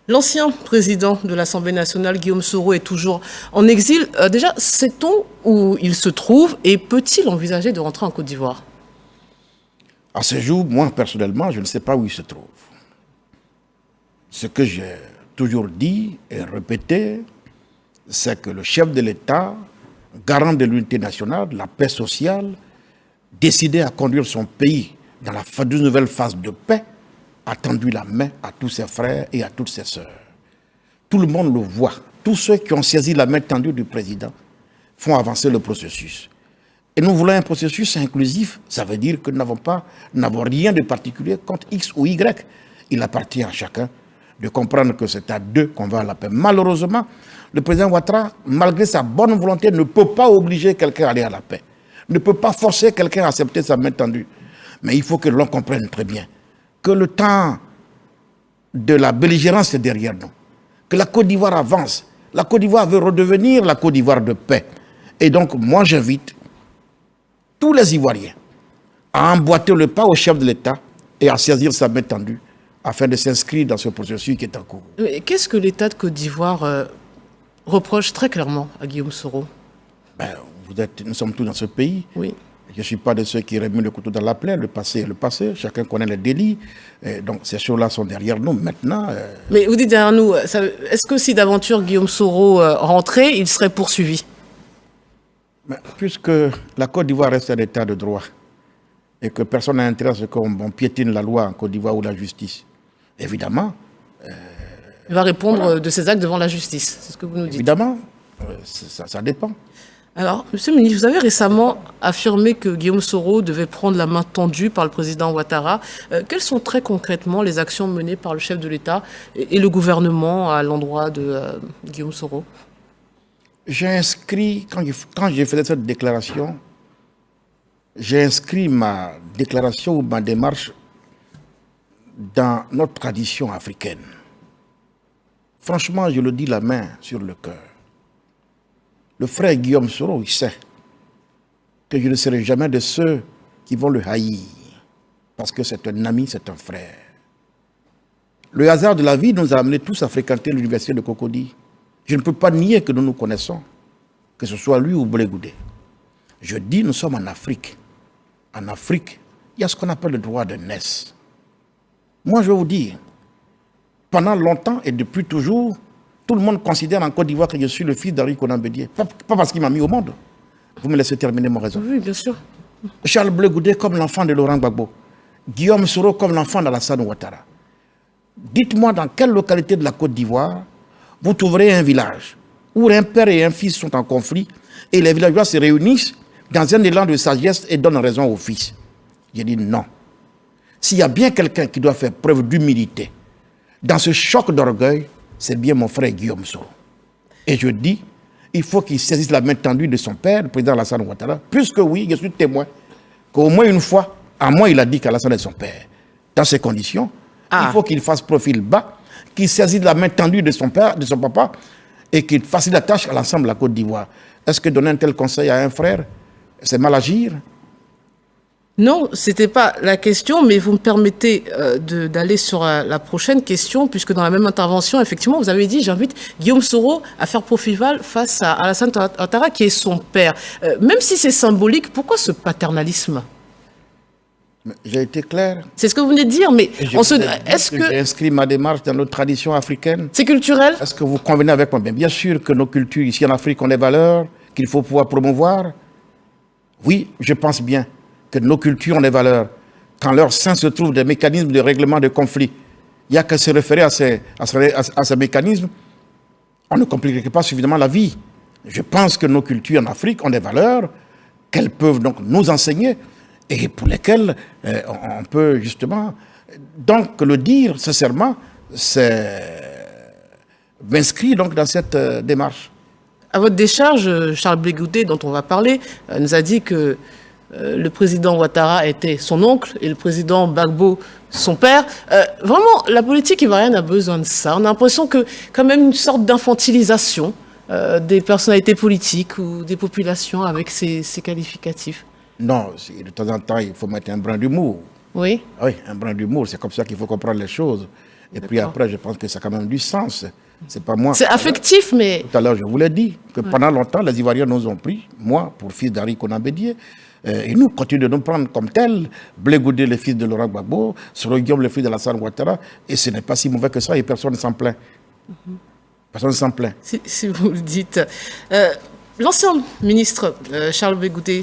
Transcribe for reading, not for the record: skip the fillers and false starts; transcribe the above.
L'ancien président de l'Assemblée nationale, Guillaume Soro, est toujours en exil. Déjà, sait-on où il se trouve et peut-il envisager de rentrer en Côte d'Ivoire? À ce jour, moi, personnellement, je ne sais pas où il se trouve. Ce que j'ai toujours dit et répété, c'est que le chef de l'État, garant de l'unité nationale, de la paix sociale, décidé à conduire son pays dans la nouvelle phase de paix, a tendu la main à tous ses frères et à toutes ses sœurs. Tout le monde le voit. Tous ceux qui ont saisi la main tendue du président font avancer le processus. Et nous voulons un processus inclusif. Ça veut dire que nous n'avons rien de particulier contre X ou Y. Il appartient à chacun de comprendre que c'est à deux qu'on va à la paix. Malheureusement, le président Ouattara, malgré sa bonne volonté, ne peut pas obliger quelqu'un à aller à la paix. Ne peut pas forcer quelqu'un à accepter sa main tendue. Mais il faut que l'on comprenne très bien que le temps de la belligérance est derrière nous, que la Côte d'Ivoire avance. La Côte d'Ivoire veut redevenir la Côte d'Ivoire de paix. Et donc, moi, j'invite tous les Ivoiriens à emboîter le pas au chef de l'État et à saisir sa main tendue afin de s'inscrire dans ce processus qui est en cours. Qu'est-ce que l'État de Côte d'Ivoire reproche très clairement à Guillaume Soro? Nous sommes tous dans ce pays. Oui. Je ne suis pas de ceux qui remuent le couteau dans la plaie. Le passé est le passé. Chacun connaît les délits. Donc ces choses-là sont derrière nous maintenant. Mais vous dites derrière nous, est-ce que si d'aventure Guillaume Soro rentrait, il serait poursuivi? Puisque la Côte d'Ivoire reste un état de droit et que personne n'a intérêt à ce qu'on piétine la loi en Côte d'Ivoire ou la justice, évidemment... il va répondre de ses actes devant la justice, c'est ce que vous nous dites. Évidemment, ça dépend. Alors, Monsieur le ministre, vous avez récemment affirmé que Guillaume Soro devait prendre la main tendue par le président Ouattara. Quelles sont très concrètement les actions menées par le chef de l'État et le gouvernement à l'endroit de Guillaume Soro? J'ai inscrit, quand j'ai fait cette déclaration, j'ai inscrit ma déclaration ou ma démarche dans notre tradition africaine. Franchement, je le dis la main sur le cœur. Le frère Guillaume Soro, il sait que je ne serai jamais de ceux qui vont le haïr, parce que c'est un ami, c'est un frère. Le hasard de la vie nous a amenés tous à fréquenter l'université de Cocody. Je ne peux pas nier que nous nous connaissons, que ce soit lui ou Blé Goudé. Je dis, nous sommes en Afrique. En Afrique, il y a ce qu'on appelle le droit de naissance. Moi, je vais vous dire, pendant longtemps et depuis toujours, tout le monde considère en Côte d'Ivoire que je suis le fils d'Henri Konan Bédié. Pas parce qu'il m'a mis au monde. Vous me laissez terminer mon raison. Oui, bien sûr. Charles Blé Goudé comme l'enfant de Laurent Gbagbo. Guillaume Soro comme l'enfant d'Alassane Ouattara. Dites-moi dans quelle localité de la Côte d'Ivoire vous trouverez un village où un père et un fils sont en conflit et les villageois se réunissent dans un élan de sagesse et donnent raison au fils. J'ai dit non. S'il y a bien quelqu'un qui doit faire preuve d'humilité dans ce choc d'orgueil, c'est bien mon frère Guillaume Soro. Et je dis, il faut qu'il saisisse la main tendue de son père, le président Alassane Ouattara, puisque oui, je suis témoin, qu'au moins une fois, à moi, il a dit qu'Alassane est son père. Dans ces conditions, il faut qu'il fasse profil bas, qu'il saisisse la main tendue de son père, de son papa, et qu'il facilite la tâche à l'ensemble de la Côte d'Ivoire. Est-ce que donner un tel conseil à un frère, c'est mal agir? Non, ce n'était pas la question, mais vous me permettez d'aller sur la prochaine question, puisque dans la même intervention, effectivement, vous avez dit, j'invite Guillaume Soro à faire profil face à Alassane Ouattara, qui est son père. Même si c'est symbolique, pourquoi ce paternalisme? J'ai été clair. C'est ce que vous venez de dire, mais est-ce que... J'ai inscrit ma démarche dans notre tradition africaine. C'est culturel? Est-ce que vous convenez avec moi? Bien sûr que nos cultures ici en Afrique ont des valeurs qu'il faut pouvoir promouvoir. Oui, je pense bien que nos cultures ont des valeurs. Quand leur sein se trouve des mécanismes de règlement de conflits, il n'y a qu'à se référer à ces mécanismes. On ne compliquerait pas suffisamment la vie. Je pense que nos cultures en Afrique ont des valeurs qu'elles peuvent donc nous enseigner et pour lesquelles on peut justement... Donc le dire sincèrement, c'est m'inscrire donc dans cette démarche. À votre décharge, Charles Blé Goudé, dont on va parler, nous a dit que le président Ouattara était son oncle et le président Gbagbo son père. Vraiment, la politique ivoirienne a besoin de ça. On a l'impression que quand même une sorte d'infantilisation des personnalités politiques ou des populations avec ces qualificatifs. Non, de temps en temps, il faut mettre un brin d'humour. Oui. Oui, un brin d'humour, c'est comme ça qu'il faut comprendre les choses. Et puis après, je pense que ça a quand même du sens. C'est pas moi. C'est affectif, mais... Tout à l'heure, je vous l'ai dit, que pendant longtemps, les Ivoiriens nous ont pris, moi, pour fils d'Henri Konan Bédié, et nous continuons de nous prendre comme tels, Blé Goudé, le fils de Laurent Gbagbo, Soro Guillaume, le fils de Alassane Ouattara, et ce n'est pas si mauvais que ça, et personne ne s'en plaint. Personne ne s'en plaint. Si vous le dites. L'ancien ministre Charles Blé Goudé